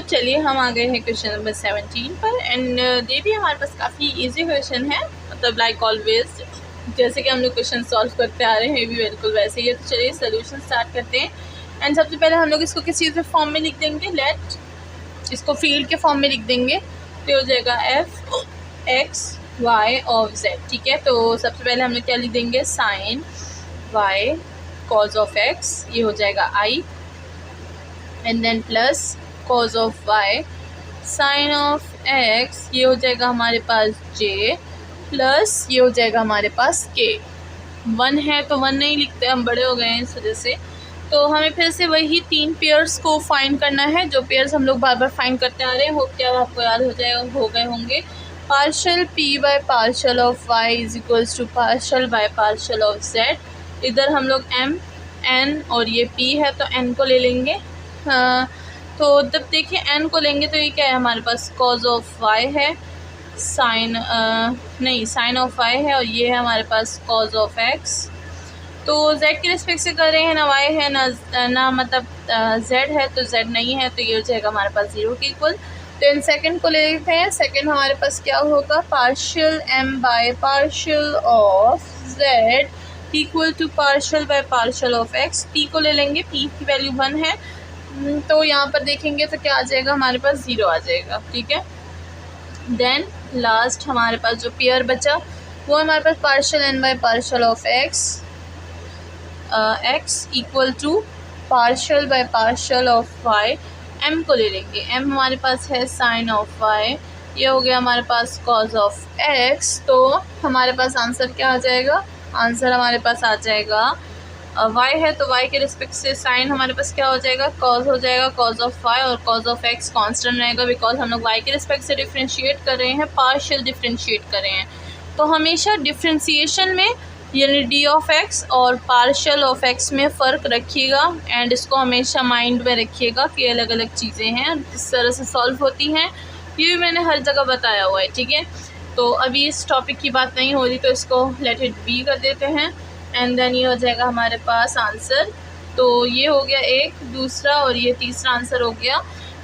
चलिए हम आ गए हैं क्वेश्चन नंबर 17 पर एंड ये भी हमारे पास काफ़ी इजी क्वेश्चन है, मतलब लाइक ऑलवेज जैसे कि हम लोग क्वेश्चन सॉल्व करते आ रहे हैं, ये भी बिल्कुल वैसे ही है। तो चलिए सोल्यूशन स्टार्ट करते हैं। एंड सबसे पहले हम लोग इसको किसी चीज़ फॉर्म में लिख देंगे, लेट इसको फील्ड के फॉर्म में लिख देंगे तो हो जाएगा F X Y of Z. ठीक है, तो सबसे पहले हम लोग क्या लिख देंगे, sine Y cos of X, ये हो जाएगा आई, and then plus cos of Y sine of X, ये हो जाएगा हमारे पास जे, प्लस ये हो जाएगा हमारे पास के। 1 है तो 1 नहीं लिखते, हम बड़े हो गए हैं इस वजह से। तो हमें फिर से वही 3 पेयर्स को फाइंड करना है, जो पेयर्स हम लोग बार बार फाइंड करते आ रहे हैं। होप क्या आपको याद हो गए होंगे। Partial P by partial of Y is equals to partial by partial of Z. इधर हम लोग एम एन और ये पी है तो एन को ले लेंगे। तो जब देखिए एन को लेंगे तो ये क्या है हमारे पास, कॉज ऑफ वाई है, साइन ऑफ वाई है, और ये है हमारे पास कॉज ऑफ एक्स। तो जेड के रिस्पेक्ट से कर रहे हैं, ना वाई है ना मतलब जेड है, तो जेड नहीं है, तो ये हो जाएगा हमारे पास 0 के इक्वल। तो इन सेकंड को ले लेते हैं। सेकंड हमारे पास क्या होगा, partial M by partial of Z equal to partial by partial of X. P को ले लेंगे, पी की वैल्यू 1 है, तो यहाँ पर देखेंगे तो क्या आ जाएगा हमारे पास, 0 आ जाएगा। ठीक है, देन लास्ट हमारे पास जो पेयर बचा वो हमारे पास partial N by partial of X, X equal to partial by partial of Y. M को ले लेंगे, एम हमारे पास है साइन ऑफ वाई, ये हो गया हमारे पास कॉज ऑफ एक्स। तो हमारे पास आंसर क्या आ जाएगा, आंसर हमारे पास आ जाएगा वाई है तो वाई के रिस्पेक्ट से साइन हमारे पास क्या हो जाएगा, कॉज हो जाएगा, कॉज ऑफ वाई, और कॉज ऑफ एक्स कांस्टेंट रहेगा बिकॉज हम लोग वाई के रिस्पेक्ट से डिफ्रेंशिएट कर रहे हैं, पार्शियल डिफ्रेंशिएट कर रहे हैं। तो हमेशा डिफ्रेंशिएशन में यानी डी ऑफ एक्स और पार्शियल ऑफ एक्स में फ़र्क रखिएगा, एंड इसको हमेशा माइंड में रखिएगा कि अलग अलग चीज़ें हैं, जिस तरह से सॉल्व होती हैं ये भी मैंने हर जगह बताया हुआ है। ठीक है, तो अभी इस टॉपिक की बात नहीं हो रही तो इसको लेट इट बी कर देते हैं, एंड देन ये हो जाएगा हमारे पास आंसर। तो ये हो गया एक, दूसरा और ये तीसरा आंसर हो गया।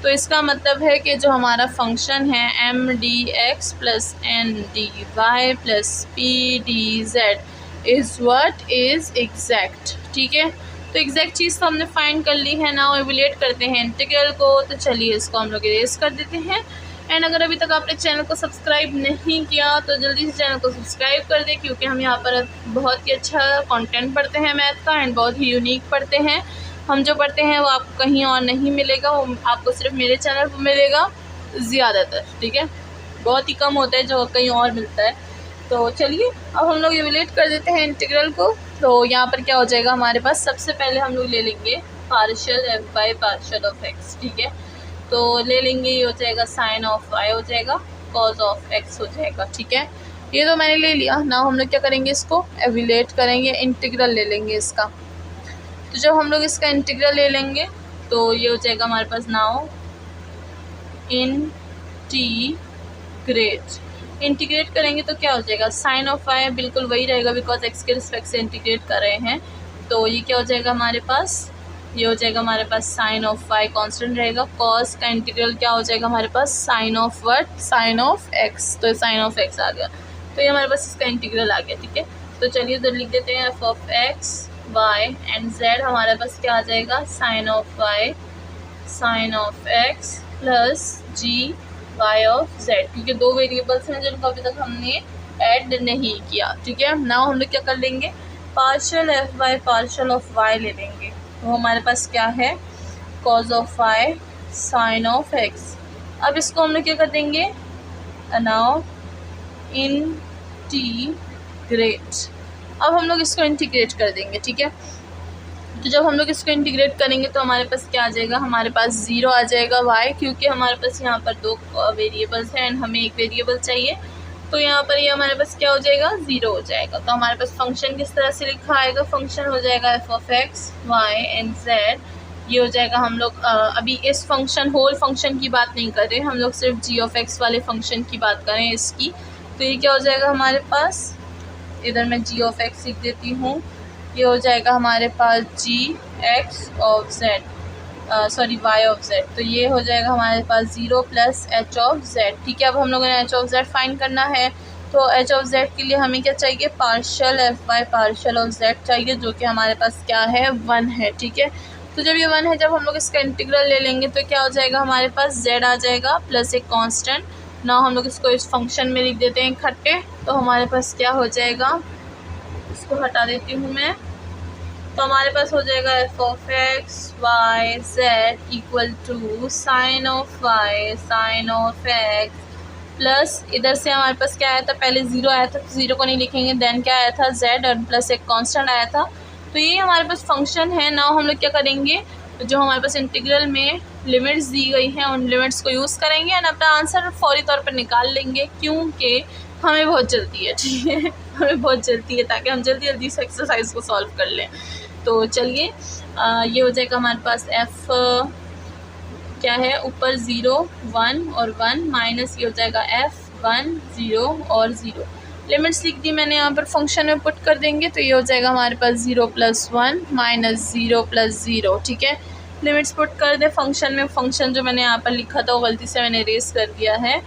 तो इसका मतलब है कि जो हमारा फंक्शन है M D X plus N D Y plus P D Z is what is exact. ठीक है, तो एग्जैक्ट चीज़ तो हमने फाइंड कर ली है। नाउ इवैल्यूएट करते हैं इंटीग्रल को। तो चलिए इसको हम लोग इरेज कर देते हैं। एंड अगर अभी तक आपने चैनल को सब्सक्राइब नहीं किया तो जल्दी से चैनल को सब्सक्राइब कर दें, क्योंकि हम यहाँ पर बहुत ही अच्छा कंटेंट पढ़ते हैं मैथ का, एंड बहुत ही यूनिक पढ़ते हैं। हम जो पढ़ते हैं वो आपको कहीं और नहीं मिलेगा, वो आपको सिर्फ मेरे चैनल पर मिलेगा ज़्यादातर। ठीक है, बहुत ही कम होता है जो कहीं और मिलता है। तो चलिए अब हम लोग इवैल्यूएट कर देते हैं इंटीग्रल को। तो यहाँ पर क्या हो जाएगा हमारे पास, सबसे पहले हम लोग ले लेंगे partial F by partial of x. ठीक है, तो ले लेंगे, ये हो जाएगा साइन ऑफ वाई हो जाएगा, कॉज ऑफ एक्स हो जाएगा। ठीक है, ये तो मैंने ले लिया। नाउ हम लोग क्या करेंगे, इसको इवैल्यूएट करेंगे, इंटीग्रल ले लेंगे इसका। तो जब हम लोग इसका इंटीग्रल ले लेंगे तो ये हो जाएगा हमारे पास नाउ इंटीग्रेट करेंगे तो क्या हो जाएगा, साइन ऑफ वाई बिल्कुल वही रहेगा बिकॉज एक्स के रिस्पेक्ट से इंटीग्रेट कर रहे हैं। तो ये क्या हो जाएगा हमारे पास, ये हो जाएगा हमारे पास साइन ऑफ वाई कांस्टेंट रहेगा। कॉस का इंटीग्रल क्या हो जाएगा हमारे पास, sine of what, sine of x. तो साइन ऑफ एक्स आ गया, तो ये हमारे पास इसका इंटीग्रल आ गया। ठीक है, तो चलिए उधर लिख देते हैं F of x Y and Z हमारे पास क्या आ जाएगा, sine of Y sine of X plus G Y of Z, क्योंकि 2 वेरिएबल्स हैं जिनको अभी तक हमने ऐड नहीं किया। ठीक है, नाउ हम लोग क्या कर लेंगे, partial F by partial of Y ले लेंगे। तो हमारे पास क्या है, cos of Y sine of X. अब इसको हम लोग क्या कर देंगे, नाउ इंटीग्रेट। अब हम लोग इसको इंटीग्रेट कर देंगे। ठीक है, तो जब हम लोग इसको इंटीग्रेट करेंगे तो हमारे पास क्या आ जाएगा, हमारे पास 0 आ जाएगा वाई, क्योंकि हमारे पास यहाँ पर 2 वेरिएबल्स हैं एंड हमें 1 वेरिएबल चाहिए। तो यहाँ पर ये हमारे पास क्या हो जाएगा, 0 हो जाएगा। तो हमारे पास फंक्शन किस तरह से लिखा आएगा, फंक्शन हो जाएगा F of x Y and Z. ये हो जाएगा, हम लोग अभी इस फंक्शन होल फंक्शन की बात नहीं कर रहे, हम लोग सिर्फ जी ऑफ एक्स वाले फंक्शन की बात करें इसकी। तो ये क्या हो जाएगा हमारे पास, इधर मैं जी ऑफ एक्स लिख देती हूँ, ये हो जाएगा हमारे पास g x of z. Sorry y of z, तो ये हो जाएगा हमारे पास 0 प्लस h ऑफ z। ठीक है, अब हम लोगों ने h ऑफ z फाइंड करना है, तो h ऑफ z के लिए हमें क्या चाहिए, partial F by partial of z चाहिए, जो कि हमारे पास क्या है, 1 है। ठीक है, तो जब ये 1 है, जब हम लोग इसका इंटीग्रल ले लेंगे तो क्या हो जाएगा, हमारे पास z आ जाएगा प्लस एक कांस्टेंट। ना हम लोग इसको इस फंक्शन में लिख देते हैं इकट्ठे, तो हमारे पास क्या हो जाएगा, इसको हटा देती हूँ मैं, तो हमारे पास हो जाएगा F of x Y Z equal to sine of Y sine of X plus, इधर से हमारे पास क्या आया था, पहले 0 आया था, तो 0 को नहीं लिखेंगे, देन क्या आया था, z और प्लस एक कांस्टेंट आया था। तो ये हमारे पास फंक्शन है। नाउ हम लोग क्या करेंगे, जो हमारे पास इंटीग्रल में लिमिट्स दी गई हैं उन लिमिट्स को यूज़ करेंगे एंड अपना आंसर फौरी तौर पर निकाल लेंगे, क्योंकि हमें बहुत जल्दी है। ठीक है, हमें बहुत जल्दी है, ताकि हम जल्दी जल्दी इस एक्सरसाइज को सॉल्व कर लें। तो चलिए, ये हो जाएगा हमारे पास f क्या है, ऊपर 0 1 और 1 माइनस ये हो जाएगा f 1 0 और 0। लिमिट्स लिख दी मैंने, यहाँ पर फंक्शन में पुट कर देंगे, तो ये हो जाएगा हमारे पास 0 प्लस 1 माइनस 0 प्लस 0। ठीक है, लिमिट्स पुट कर दे फंक्शन में, फंक्शन जो मैंने यहाँ पर लिखा था वो गलती से मैंने इरेज कर दिया है,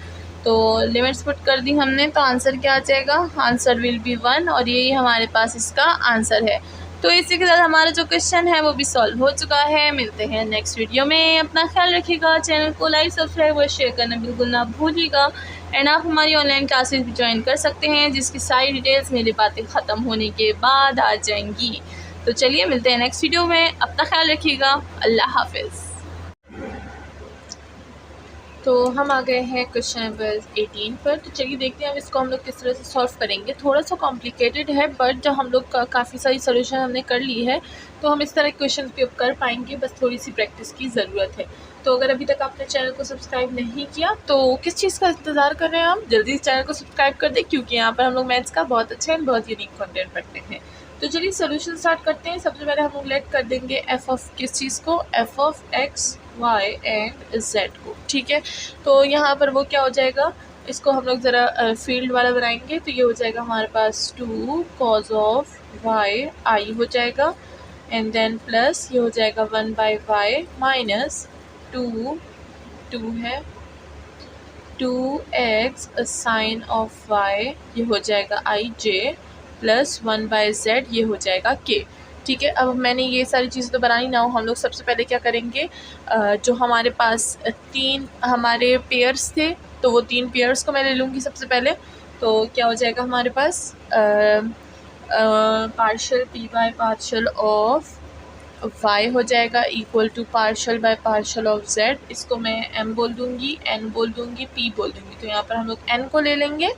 तो लिमिट्स पुट कर दी हमने, तो आंसर क्या आ जाएगा, आंसर विल बी 1, और यही हमारे पास इसका आंसर है। तो इसी के साथ हमारा जो क्वेश्चन है वो भी सॉल्व हो चुका है। मिलते हैं नेक्स्ट वीडियो में, अपना ख्याल रखिएगा, चैनल को लाइक सब्सक्राइब और शेयर करना बिल्कुल ना भूलिएगा। एंड आप हमारी ऑनलाइन क्लासेस भी ज्वाइन कर सकते हैं, जिसकी सारी डिटेल्स मेरी बातें ख़त्म होने के बाद आ जाएंगी। तो चलिए, मिलते हैं नेक्स्ट वीडियो में, अपना ख्याल रखिएगा, अल्लाह हाफिज़। तो हम आ गए हैं क्वेश्चन नंबर 18 पर, तो चलिए देखते हैं अब इसको हम लोग किस तरह से सॉल्व करेंगे। थोड़ा सा कॉम्प्लिकेटेड है, बट जब हम लोग काफ़ी सारी सोल्यूशन हमने कर ली है, तो हम इस तरह क्वेश्चन पे कर पाएंगे, बस थोड़ी सी प्रैक्टिस की ज़रूरत है। तो अगर अभी तक आपने चैनल को सब्सक्राइब नहीं किया, तो किस चीज़ का इंतज़ार कर रहे हैं आप, जल्दी इस चैनल को सब्सक्राइब कर दें, क्योंकि यहाँ पर हम लोग मैथ्स का बहुत अच्छा एंड बहुत यूनिक कॉन्टेंट पढ़ते हैं। तो चलिए सोल्यूशन स्टार्ट करते हैं। सबसे पहले हम लोग लेट कर देंगे एफ ऑफ किस चीज़ को, F of x Y and Z को। ठीक है, तो यहाँ पर वो क्या हो जाएगा, इसको हम लोग ज़रा फील्ड वाला बनाएंगे, तो ये हो जाएगा हमारे पास 2 कॉज ऑफ वाई आई हो जाएगा, एंड देन प्लस ये हो जाएगा 1 बाई वाई माइनस 2 है 2x साइन ऑफ वाई, ये हो जाएगा आई जे प्लस 1 बाई जेड, ये हो जाएगा के। ठीक है, अब मैंने ये सारी चीज़ें तो बनाई ना, हम लोग सबसे पहले क्या करेंगे, जो हमारे पास 3 हमारे पेयर्स थे, तो वो 3 पेयर्स को मैं ले लूँगी सबसे पहले। तो क्या हो जाएगा हमारे पास, partial p by partial of y हो जाएगा equal to partial by partial of z, इसको मैं m बोल दूँगी, n बोल दूँगी, p बोल दूँगी। तो यहाँ पर हम लोग n को ले लेंगे,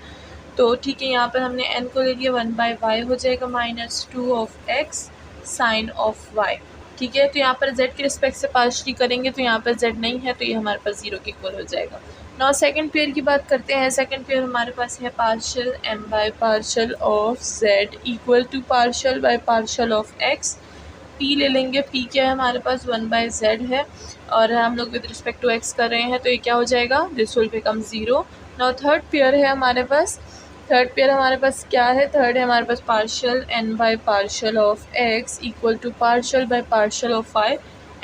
तो ठीक है, यहाँ पर हमने n को ले लिया, 1 बाई वाई हो जाएगा minus 2 of x sine of y। ठीक है, तो यहाँ पर z के रिस्पेक्ट से पार्शली करेंगे, तो यहाँ पर z नहीं है, तो ये हमारे पास 0 के इक्वल हो जाएगा। नाउ सेकंड पेयर की बात करते हैं। सेकंड पेयर हमारे पास है partial m by partial of z equal to partial by partial of x। p ले लेंगे, p क्या है हमारे पास, 1 बाई z है, और हम लोग विद रिस्पेक्ट टू x कर रहे हैं, तो ये क्या हो जाएगा, this will become 0। Now third pair है हमारे पास, थर्ड पेयर हमारे पास क्या है, थर्ड है हमारे पास partial n by partial of x equal to partial by partial of y।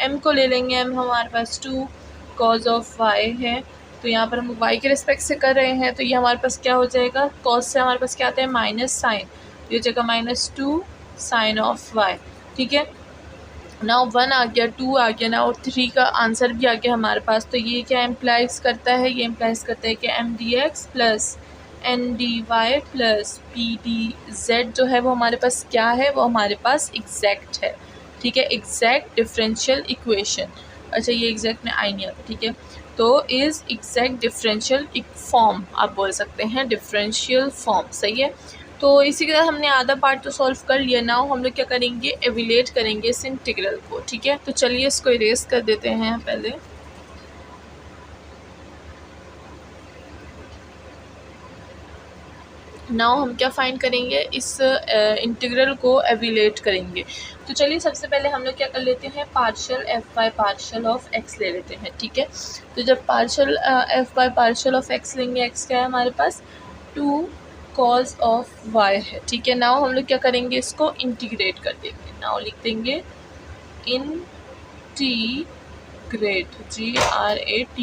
m को ले लेंगे, m हमारे पास 2 कॉज ऑफ y है, तो यहाँ पर हम y के रिस्पेक्ट से कर रहे हैं, तो ये हमारे पास क्या हो जाएगा, कॉज से हमारे पास क्या आता है, माइनस साइन, ये जगह माइनस 2 साइन ऑफ y। ठीक है, नाउ 1 आ गया, 2 आ गया, नाउ 3 का आंसर भी आ गया हमारे पास। तो ये क्या इम्प्लाइज करता है, ये इम्प्लाइज करता है कि M D X plus N D Y plus P D Z जो है वो हमारे पास क्या है, वो हमारे पास एग्जैक्ट है। ठीक है, एग्जैक्ट डिफरेंशियल इक्वेशन, अच्छा ये एग्जैक्ट में आई नहीं आता। ठीक है, तो इज़ एग्जैक्ट डिफरेंशियल फॉर्म आप बोल सकते हैं, डिफरेंशियल फॉर्म, सही है। तो इसी के साथ हमने आधा पार्ट तो सॉल्व कर लिया। नाउ हम लोग क्या करेंगे, एविलेट करेंगे इस इंटीग्रल को। ठीक है, तो चलिए इसको इरेज कर देते हैं पहले। नाउ हम क्या फाइंड करेंगे, इस इंटीग्रल को एविलेट करेंगे। तो चलिए सबसे पहले हम लोग क्या कर लेते हैं, partial F by partial of x ले लेते हैं। ठीक है, तो जब partial F by partial of x लेंगे, एक्स क्या है हमारे पास, 2 कॉज ऑफ y है। ठीक है, नाउ हम लोग क्या करेंगे, इसको इंटीग्रेट कर देंगे। नाउ लिख देंगे इन ग्रेट, GRATE,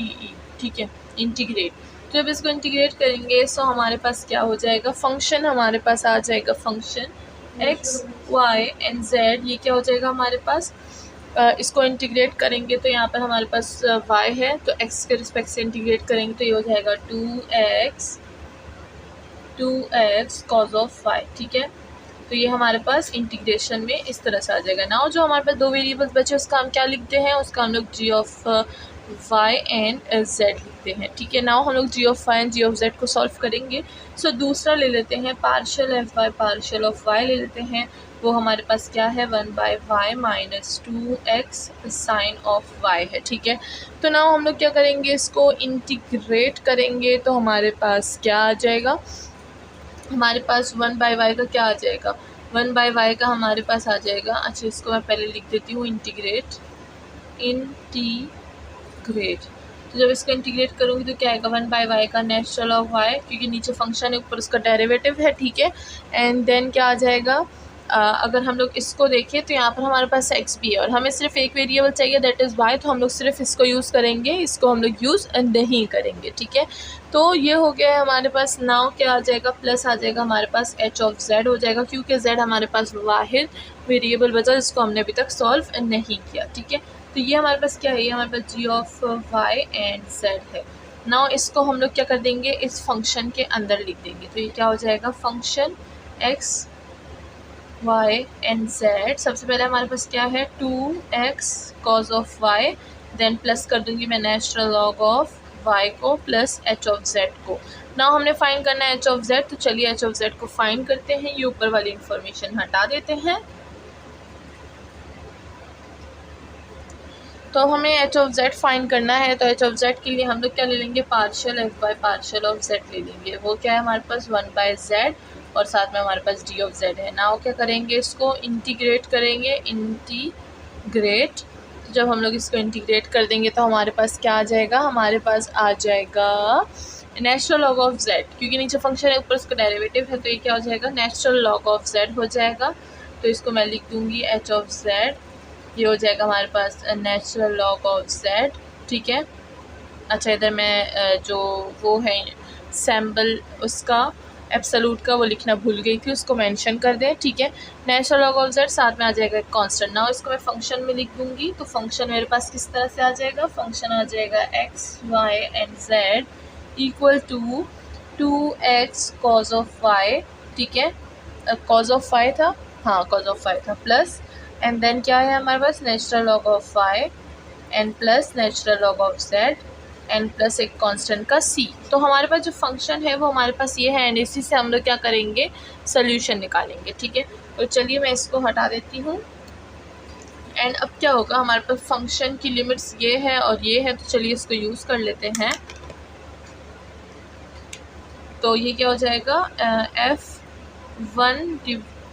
ठीक है, इंटीग्रेट। तो जब इसको इंटीग्रेट करेंगे तो हमारे पास क्या हो जाएगा, फंक्शन हमारे पास आ जाएगा, function x y and z, ये क्या हो जाएगा हमारे पास, इसको इंटीग्रेट करेंगे तो यहाँ पर हमारे पास y है, तो x के रिस्पेक्ट से इंटीग्रेट करेंगे तो ये हो जाएगा 2x cos ऑफ y, ठीक है। तो ये हमारे पास इंटीग्रेशन में इस तरह से आ जाएगा। नाउ जो हमारे पास दो वेरिएबल्स बचे उसका हम क्या लिखते हैं, उसका हम लोग g of y and z लिखते हैं, ठीक है। नाउ हम लोग g of y and g of z को सॉल्व करेंगे। सो दूसरा ले लेते हैं, partial f bye partial of y ले लेते हैं। वो हमारे पास क्या है, 1/y minus 2x sign of y है, ठीक है। तो नाउ हम लोग क्या करेंगे, इसको इंटीग्रेट करेंगे तो हमारे पास क्या आ जाएगा, हमारे पास 1/y का क्या आ जाएगा, 1/y का हमारे पास आ जाएगा, अच्छा इसको मैं पहले लिख देती हूँ, इंटीग्रेट। तो जब इसको इंटीग्रेट करूँगी तो क्या आएगा, 1/y का नेचुरल ऑफ y, क्योंकि नीचे फंक्शन है ऊपर उसका डेरिवेटिव है, ठीक है। एंड देन क्या आ जाएगा, अगर हम लोग इसको देखें तो यहाँ पर हमारे पास x भी है और हमें सिर्फ एक वेरिएबल चाहिए दैट इज़ y, तो हम लोग सिर्फ इसको यूज़ करेंगे, इसको हम लोग यूज़ नहीं करेंगे, ठीक है। तो ये हो गया है हमारे पास। नाउ क्या आ जाएगा, प्लस आ जाएगा हमारे पास h ऑफ z हो जाएगा, क्योंकि z हमारे पास वाहिद वेरिएबल बचा जिसको हमने अभी तक सॉल्व नहीं किया, ठीक है। तो ये हमारे पास क्या है, ये हमारे पास g of y and z है। नाउ इसको हम लोग क्या कर देंगे, इस फंक्शन के अंदर लिख देंगे, तो ये क्या हो जाएगा, function x y and z। सबसे पहले हमारे पास क्या है, 2x cos of y, then plus कर दूंगी मैं नेचुरल लॉग ऑफ y को प्लस h ऑफ z को। नाउ हमने फाइंड करना है h ऑफ z, तो चलिए h ऑफ z को फाइंड करते हैं। ये ऊपर वाली इंफॉर्मेशन हटा देते हैं। तो हमें h ऑफ z फाइंड करना है, तो h ऑफ z के लिए हम लोग क्या ले लेंगे, partial f bye partial of z ले लेंगे। वो क्या है हमारे पास, 1/z और साथ में हमारे पास d ऑफ z है। नाउ क्या करेंगे, इसको इंटीग्रेट करेंगे, इंटीग्रेट। तो जब हम लोग इसको इंटीग्रेट कर देंगे तो हमारे पास क्या आ जाएगा, हमारे पास आ जाएगा नेचुरल लॉग ऑफ z, क्योंकि नीचे फंक्शन है ऊपर उसका डेरिवेटिव है, तो ये क्या हो जाएगा, नेचुरल लॉग ऑफ z हो जाएगा। तो इसको मैं लिख दूँगी h ऑफ z, ये हो जाएगा हमारे पास नेचुरल लॉग ऑफ z, ठीक है। अच्छा इधर मैं जो वो है सैम्बल उसका एब्सोल्यूट का वो लिखना भूल गई थी, उसको मेंशन कर दें, ठीक है। नेचुरल लॉग ऑफ z साथ में आ जाएगा एक कांस्टेंट। नाउ इसको मैं फंक्शन में लिख दूंगी, तो फंक्शन मेरे पास किस तरह से आ जाएगा, फंक्शन आ जाएगा x y and z equal to 2x cos of y, ठीक है। cos ऑफ y था, हाँ cos ऑफ y था, प्लस एंड देन क्या है हमारे पास, natural log of y and plus natural log of z and plus एक कांस्टेंट का c। तो हमारे पास जो फंक्शन है वो हमारे पास ये है एंड इसी से हम लोग क्या करेंगे, सोल्यूशन निकालेंगे, ठीक है। तो चलिए मैं इसको हटा देती हूँ। एंड अब क्या होगा, हमारे पास फंक्शन की लिमिट्स ये है और ये है, तो चलिए इसको यूज़ कर लेते हैं। तो ये क्या हो जाएगा, f1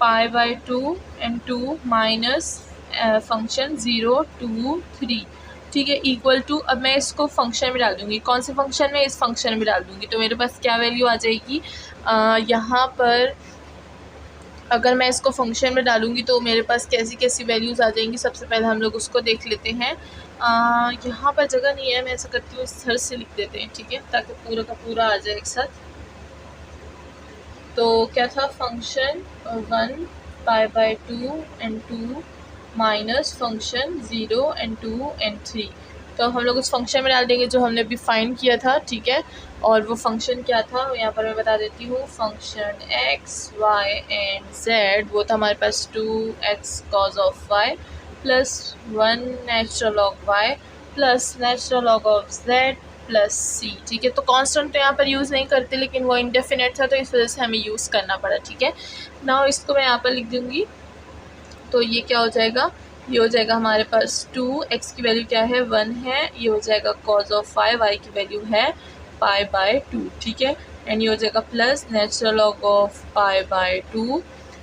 π/2 एंड 2 माइनस फंक्शन 0 2 3, ठीक है, इक्वल टू। अब मैं इसको फंक्शन में डाल दूँगी, कौन से फंक्शन में, इस फंक्शन में डाल दूँगी। तो मेरे पास क्या वैल्यू आ जाएगी, यहाँ पर अगर मैं इसको फंक्शन में डालूँगी तो मेरे पास कैसी कैसी वैल्यूज़ आ जाएंगी। सबसे पहले हम लोग उसको देख लेते हैं। यहाँ पर जगह नहीं है, मैं ऐसा करती हूँ इस तरह से लिख देते हैं, ठीक है, ताकि पूरा का पूरा आ जाए एक साथ। तो क्या था, function 1 π/2 and 2 minus function 0 and 2 and 3। तो हम लोग उस फंक्शन में डाल देंगे जो हमने अभी फाइंड किया था, ठीक है। और वो फंक्शन क्या था, यहाँ पर मैं बता देती हूँ। Function x y and z, वो था हमारे पास 2x cos of y plus 1 natural log y plus natural log of z plus c, ठीक है। तो कांस्टेंट तो यहाँ पर यूज़ नहीं करते, लेकिन वो इंडेफिनेट था तो इस वजह से हमें यूज़ करना पड़ा, ठीक है। नाउ इसको मैं यहाँ पर लिख दूँगी, तो ये क्या हो जाएगा, ये हो जाएगा हमारे पास 2x की वैल्यू क्या है, 1 है, ये हो जाएगा cos ऑफ y की वैल्यू है π/2, ठीक है। एंड ये हो जाएगा plus natural log of π/2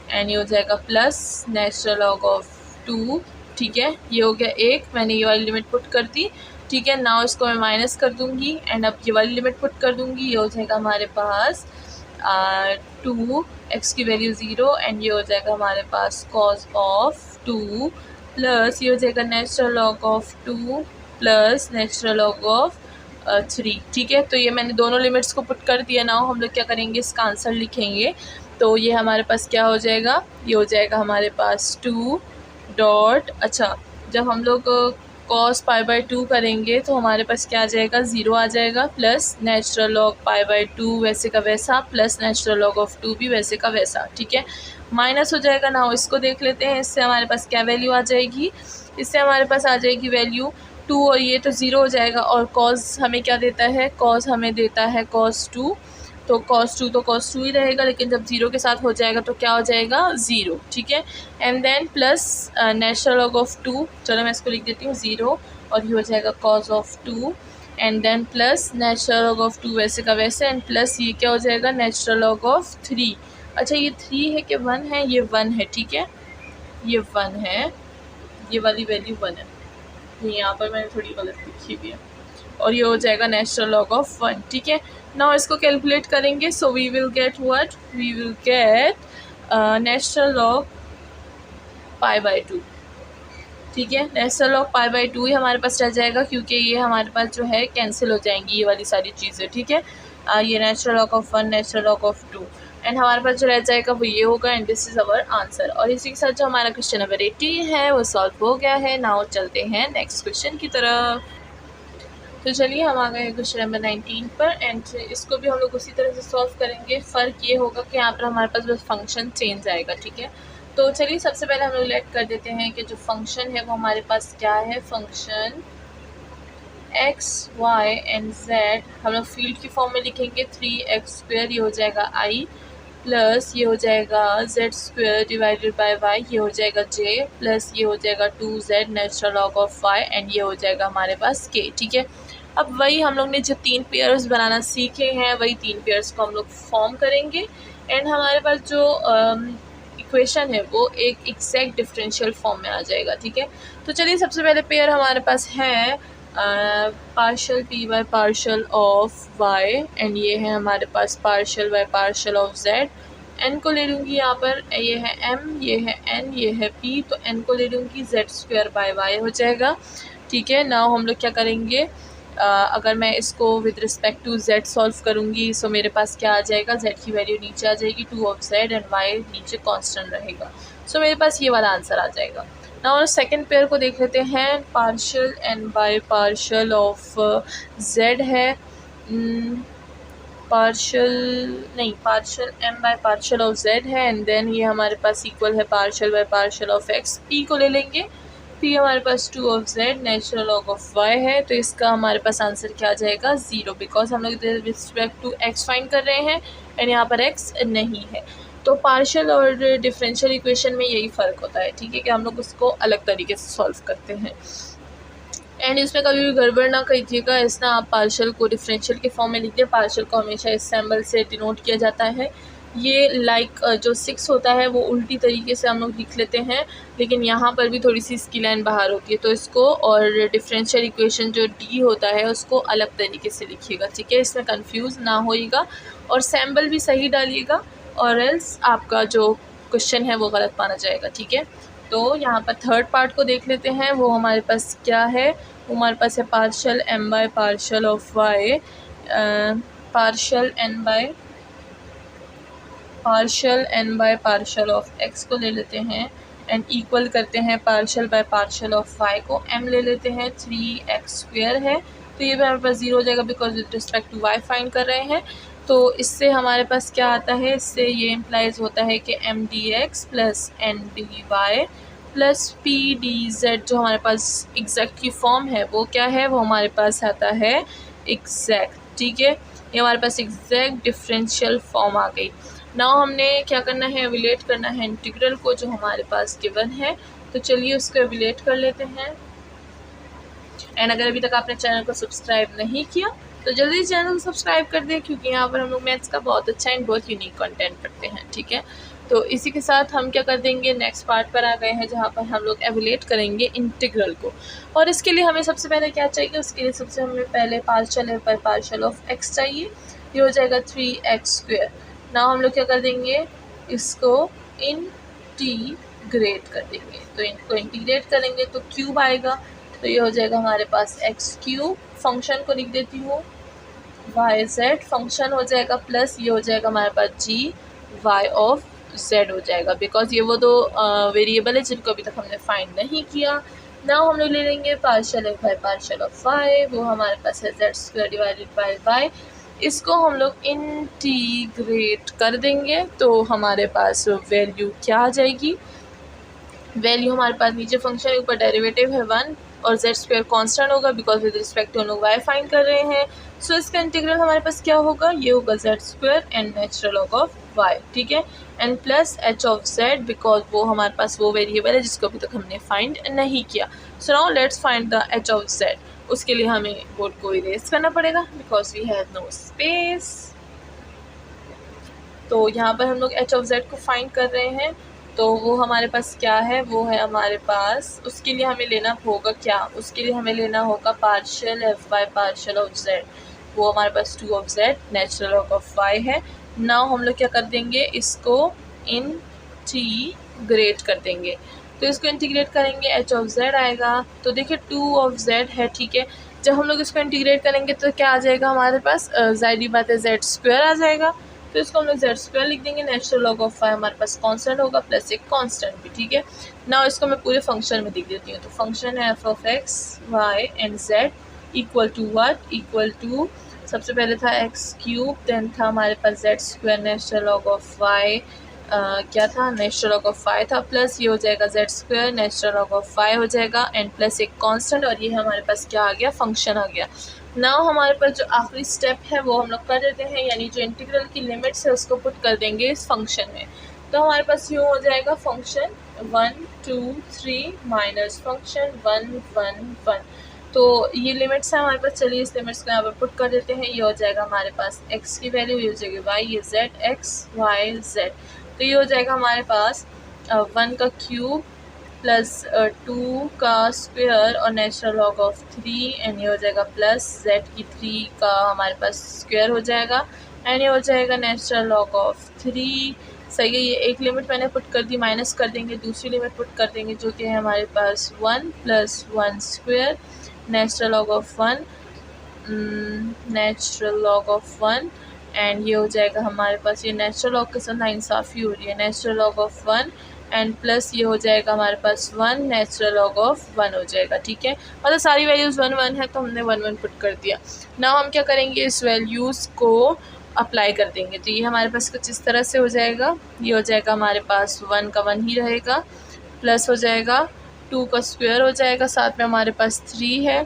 and ये हो जाएगा प्लस नेचुरल लॉग ऑफ 2, ठीक है। ये हो गया 1, मैंने ये वाली लिमिट पुट कर दी, ठीक है। नाउ इसको मैं माइनस कर दूंगी एंड अब ये वाली लिमिट पुट कर दूंगी। ये हो जाएगा हमारे पास 2x की वैल्यू 0 एंड ये हो जाएगा हमारे पास cos ऑफ 2 प्लस ये हो जाएगा natural log of 2 plus natural log of 3, ठीक है। तो ये मैंने दोनों लिमिट्स को पुट कर दिया। नाउ हम लोग क्या करेंगे, इसका आंसर लिखेंगे। तो ये हमारे पास क्या हो जाएगा, ये हो जाएगा हमारे पास 2 डॉट, अच्छा जब हम लोग cos π/2 करेंगे तो हमारे पास क्या आ जाएगा, 0 आ जाएगा, प्लस नेचुरल लॉग π/2 वैसे का वैसा, प्लस नेचुरल लॉग ऑफ 2 भी वैसे का वैसा, ठीक है। माइनस हो जाएगा ना, इसको देख लेते हैं। इससे हमारे पास क्या वैल्यू आ जाएगी, इससे हमारे पास आ जाएगी वैल्यू 2 और ये तो 0 हो जाएगा। और cos हमें क्या देता है, cos हमें देता है cos 2, तो cos 2 तो cos 2 ही रहेगा, लेकिन जब 0 के साथ हो जाएगा तो क्या हो जाएगा, 0, ठीक है। And then plus natural log of 2, चलो मैं इसको लिख देती हूँ 0, और ये हो जाएगा cos of 2, and then plus natural log of 2 वैसे का वैसे, एंड प्लस ये क्या हो जाएगा, नेचुरल लॉग ऑफ 3। अच्छा ये 3 है कि 1 है, ये 1 है, ठीक है, ये 1 है, ये वाली वैल्यू 1 है, यहाँ पर मैंने थोड़ी गलत लिखी हुई है, और ये हो जाएगा नेचुरल लॉग ऑफ 1, ठीक है। नाउ इसको कैलकुलेट करेंगे, so we will get what, we will get natural log π/2, ठीक है। नेचुरल लॉग π/2 ही हमारे पास रह जाएगा, क्योंकि ये हमारे पास जो है कैंसिल हो जाएंगी ये वाली सारी चीज़ें, ठीक है। ये natural log of 1, natural log of 2, and हमारे पास जो रह जाएगा वो ये होगा, and this is our answer. और इसी के साथ जो हमारा क्वेश्चन नंबर 18 है वो सॉल्व हो गया है। नाउ चलते हैं नेक्स्ट क्वेश्चन की तरफ। तो चलिए हम आ गए हैं क्वेश्चन नंबर 19 पर, एंड इसको भी हम लोग उसी तरह से सॉल्व करेंगे। फ़र्क ये होगा कि यहाँ पर हमारे पास बस फंक्शन चेंज आएगा, ठीक है। तो चलिए सबसे पहले हम लोग लेट कर देते हैं कि जो फंक्शन है वो हमारे पास क्या है, function x, y and z हम लोग फील्ड की फॉर्म में लिखेंगे। 3x², ये हो जाएगा i, प्लस ये हो जाएगा z² डिवाइडेड बाय y, ये हो जाएगा j, प्लस ये हो जाएगा 2z natural log of y, and ये हो जाएगा हमारे पास k, ठीक है। अब वही हम लोग ने जो 3 पेयर्स बनाना सीखे हैं, वही 3 पेयर्स को हम लोग फॉर्म करेंगे, एंड हमारे पास जो इक्वेशन है वो एक एग्जैक्ट डिफरेंशियल फॉर्म में आ जाएगा, ठीक है। तो चलिए सबसे पहले पेयर हमारे पास है partial P by partial of y, and ये है हमारे पास partial by partial of z। n को ले लूँगी यहाँ पर, ये है m, ये है n, ये है p, तो n को ले लूँगी, z² बाय y हो जाएगा, ठीक है। नाउ हम लोग क्या करेंगे, अगर मैं इसको with respect to z solve करूँगी, सो मेरे पास क्या आ जाएगा, z की वैल्यू नीचे आ जाएगी 2 ऑफ z, एंड y नीचे कांस्टेंट रहेगा, सो मेरे पास ये वाला आंसर आ जाएगा। नाउ सेकंड पेयर को देख लेते हैं। Partial n bye partial of z है, partial m bye partial of z है, एंड देन ये हमारे पास इक्वल है partial by partial of x। p को ले लेंगे, p हमारे पास 2 of z natural log of y है, तो इसका हमारे पास आंसर क्या आ जाएगा, 0, बिकॉज हम लोग रिस्पेक्ट टू x फाइंड कर रहे हैं, एंड यहाँ पर x नहीं है। तो पार्शियल और डिफरेंशियल इक्वेशन में यही फ़र्क होता है, ठीक है, कि हम लोग उसको अलग तरीके से सॉल्व करते हैं, एंड इसमें कभी भी गड़बड़ ना कीजिएगा। इस ना आप पार्शियल को डिफरेंशियल के फॉर्म में लिखते हैं, पार्शियल को हमेशा इस सिंबल से डिनोट किया जाता है। ये लाइक जो 6 होता है वो उल्टी तरीके से हम लोग लिख लेते हैं, लेकिन यहाँ पर भी थोड़ी सी इसकी लाइन बाहर होती है, तो इसको और डिफरेंशियल इक्वेशन जो डी होता है उसको अलग तरीके से लिखिएगा, ठीक है, इसमें कंफ्यूज ना होइएगा, और सिंबल भी सही डालिएगा, और एल्स आपका जो क्वेश्चन है वो गलत माना जाएगा, ठीक है। तो यहाँ पर थर्ड पार्ट को देख लेते हैं, वो हमारे पास क्या है, वो हमारे पास है partial m bye partial of y, partial n bye partial of x को ले लेते हैं, एंड इक्वल करते हैं partial by partial of y को, m ले लेते हैं, 3x² है, तो ये भी हमारे पास 0 हो जाएगा, because with respect to y find कर रहे हैं। तो इससे हमारे पास क्या आता है, इससे ये इम्प्लाइज होता है कि m dx plus n dy plus p dz, जो हमारे पास एग्जैक्ट की फॉर्म है वो क्या है, वो हमारे पास आता है एग्जैक्ट, ठीक है, ये हमारे पास एग्जैक्ट डिफरेंशियल फॉर्म आ गई। नाउ हमने क्या करना है, एवेलुएट करना है इंटीग्रल को जो हमारे पास गिवन है, तो चलिए उसको एवेलुएट कर लेते हैं। एंड अगर अभी तक आपने चैनल को सब्सक्राइब नहीं किया तो जल्दी चैनल को सब्सक्राइब कर दें, क्योंकि यहाँ पर हम लोग मैथ्स का बहुत अच्छा एंड बहुत यूनिक कंटेंट पढ़ते हैं, ठीक है। तो इसी के साथ हम क्या कर देंगे, नेक्स्ट पार्ट पर आ गए हैं, जहाँ पर हम लोग एवेलुएट करेंगे इंटीग्रल को, और इसके लिए हमें सबसे पहले क्या चाहिए, उसके लिए सबसे हमें पहले पार्शियल है बाय पार्शियल ऑफ x चाहिए, ये हो जाएगा 3x²। नाउ हम लोग क्या कर देंगे, इसको इंटीग्रेट कर देंगे, तो इनको इंटीग्रेट करेंगे तो क्यूब आएगा, तो ये हो जाएगा हमारे पास एक्स क्यूब, फंक्शन को लिख देती हूँ वाई जेड, फंक्शन हो जाएगा प्लस ये हो जाएगा हमारे पास जी वाई ऑफ जेड हो जाएगा, बिकॉज ये वो दो वेरिएबल है जिनको अभी तक हमने फाइंड नहीं किया। नाउ हम लोग ले लेंगे partial F by partial of Y, वो हमारे पास है Z square divided by Y. इसको हम लोग इंटीग्रेट कर देंगे तो हमारे पास वैल्यू क्या आ जाएगी, वैल्यू हमारे पास नीचे फंक्शन ऊपर डेरिवेटिव है 1 और जेड स्क्वायर कॉन्स्टेंट होगा बिकॉज विद रिस्पेक्ट टू हम लोग वाई फाइंड कर रहे हैं। सो इसका इंटीग्रल हमारे पास क्या होगा, ये होगा Z square and natural log of Y, ठीक है, and plus H of Z because वो हमारे पास वो वेरिएबल है जिसको अभी तक हमने फाइंड नहीं किया। So now let's find the H of Z. उसके लिए हमें बोर्ड को इरेज करना पड़ेगा because we have no space. तो यहाँ पर हम लोग एच ऑफ जेड को फाइंड कर रहे हैं, तो वो हमारे पास क्या है, वो है हमारे पास, उसके लिए हमें लेना होगा क्या, उसके लिए हमें लेना होगा partial F by partial of Z, वो हमारे पास 2 of Z natural log of Y है। नाउ हम लोग क्या कर देंगे, इसको इंटीग्रेट कर देंगे, तो इसको इंटीग्रेट करेंगे एच ऑफ जेड आएगा, तो देखिए 2 ऑफ जेड है, ठीक है। जब हम लोग इसको इंटीग्रेट करेंगे तो क्या आ जाएगा हमारे पास, ज़ाहिर बात है जेड स्क्वायर आ जाएगा, तो इसको हम लोग जेड स्क्वायर लिख देंगे, नेचुरल लॉग ऑफ वाई हमारे पास कांस्टेंट होगा प्लस एक कांस्टेंट भी, ठीक है। नाउ इसको मैं पूरे फंक्शन में लिख देती हूँ, तो फंक्शन है f of x Y and z equal to what, equal to सबसे पहले था एक्स क्यूब, देन था हमारे पास z square natural log of y, क्या था नेचुरल लॉग ऑफ वाई था, प्लस ये हो जाएगा z square natural log of y हो जाएगा एंड प्लस एक कांस्टेंट, और ये हमारे पास क्या आ गया, फंक्शन आ गया। नाउ हमारे पास जो आखिरी स्टेप है वो हम लोग कर देते हैं, यानी जो इंटीग्रल की लिमिट्स है उसको पुट कर देंगे इस फंक्शन में, तो हमारे पास यूँ हो जाएगा फंक्शन 1 2 3 माइनस फंक्शन 1 1 1, तो ये लिमिट्स है हमारे पास, चलिए इस लिमिट्स को यहाँ पर पुट कर देते हैं। ये हो जाएगा हमारे पास x की वैल्यू, ये हो जाएगी y, ये z x y z, तो ये हो जाएगा हमारे पास 1 का क्यूब प्लस 2 का स्क्वायर और नेचुरल लॉग ऑफ 3 एंड ये हो जाएगा प्लस z की 3 का हमारे पास स्क्वायर हो जाएगा एंड ये हो जाएगा नेचुरल लॉग ऑफ 3, सही है। ये एक लिमिट मैंने पुट कर दी, माइनस कर देंगे, दूसरी लिमिट पुट कर देंगे जो कि है हमारे पास 1 plus 1 square natural log of 1 natural log of 1 and ये हो जाएगा हमारे पास, ये नेचुरल लॉग के साथ नाइंसाफ़ी हो रही है, natural log of 1 and plus ये हो जाएगा हमारे पास 1 नेचुरल लॉग ऑफ 1 हो जाएगा, ठीक है। मतलब सारी वैल्यूज़ 1 1 है तो हमने 1 1 पुट कर दिया। नाउ हम क्या करेंगे, इस वैल्यूज़ को अप्लाई कर देंगे, तो ये हमारे पास कुछ इस तरह से हो जाएगा, ये हो जाएगा हमारे पास 1 का 1 ही रहेगा, प्लस हो जाएगा 2 का स्क्वायर हो जाएगा, साथ में हमारे पास 3 है,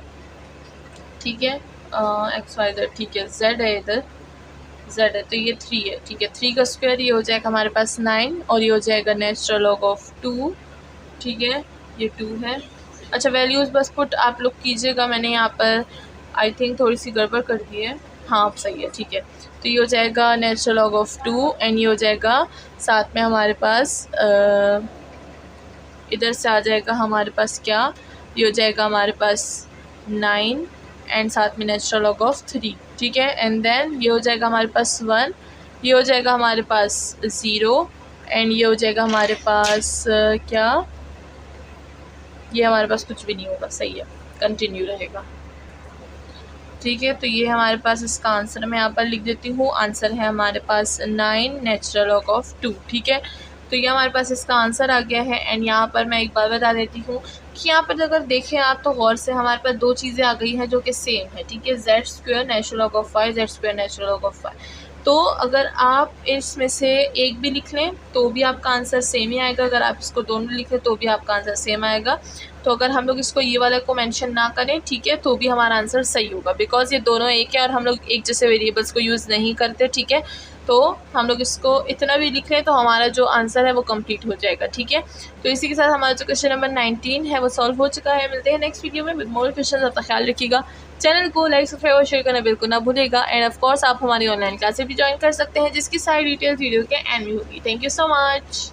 ठीक है, एक्स वाई जेड, ठीक है, जेड है इधर, जेड है तो ये 3 है, ठीक है, 3 का स्क्वायर ये हो जाएगा हमारे पास 9 और ये हो जाएगा नेचुरल लॉग ऑफ 2, ठीक है, ये 2 है। अच्छा वैल्यूज़ बस पुट आप लोग कीजिएगा, मैंने यहाँ पर आई थिंक थोड़ी सी गड़बड़ कर दी है, हाँ अब सही है, ठीक है। तो ये हो जाएगा नेचुरल लॉग ऑफ 2 एंड ये हो जाएगा साथ में हमारे पास इधर से आ जाएगा हमारे पास क्या, ये हो जाएगा हमारे पास 9 एंड साथ में नेचुरल लॉग ऑफ 3, ठीक है, एंड देन ये हो जाएगा हमारे पास 1, ये हो जाएगा हमारे पास 0 एंड ये हो जाएगा हमारे पास क्या, ये हमारे पास कुछ भी नहीं होगा, सही है, कंटिन्यू रहेगा, ठीक है। तो ये हमारे पास इसका आंसर मैं यहाँ पर लिख देती हूँ, आंसर है हमारे पास 9 नेचुरल लॉग ऑफ 2, ठीक है। तो ये हमारे पास इसका आंसर आ गया है एंड यहाँ पर मैं एक बार बता देती हूँ कि यहाँ पर अगर देखें आप तो गौर से हमारे पास दो चीज़ें आ गई हैं जो कि सेम है, ठीक है, Z square natural log of Y, Z square natural log of Y, तो अगर आप इसमें से एक भी लिख लें तो भी आपका आंसर सेम ही आएगा, अगर आप इसको दोनों लिखें तो भी आपका आंसर सेम आएगा। तो अगर हम लोग इसको ये वाला को मेंशन ना करें, ठीक है, तो भी हमारा आंसर सही होगा बिकॉज ये दोनों एक है और हम लोग एक जैसे वेरिएबल्स को यूज़ नहीं करते, ठीक है। तो हम लोग इसको इतना भी लिख लें तो हमारा जो आंसर है वो कंप्लीट हो जाएगा, ठीक है। तो इसी के साथ हमारा जो क्वेश्चन नंबर 19 है वो सॉल्व हो चुका है। मिलते हैं नेक्स्ट वीडियो में विद मोर क्वेश्चन, अपना ख्याल रखिएगा, चैनल को लाइक सब्सक्राइब और शेयर करना बिल्कुल ना भूलेगा एंड ऑफ कोर्स आप हमारी ऑनलाइन क्लासेस भी ज्वाइन कर सकते हैं जिसकी सारी डिटेल्स वीडियो के एंड में होगी। Thank you so much.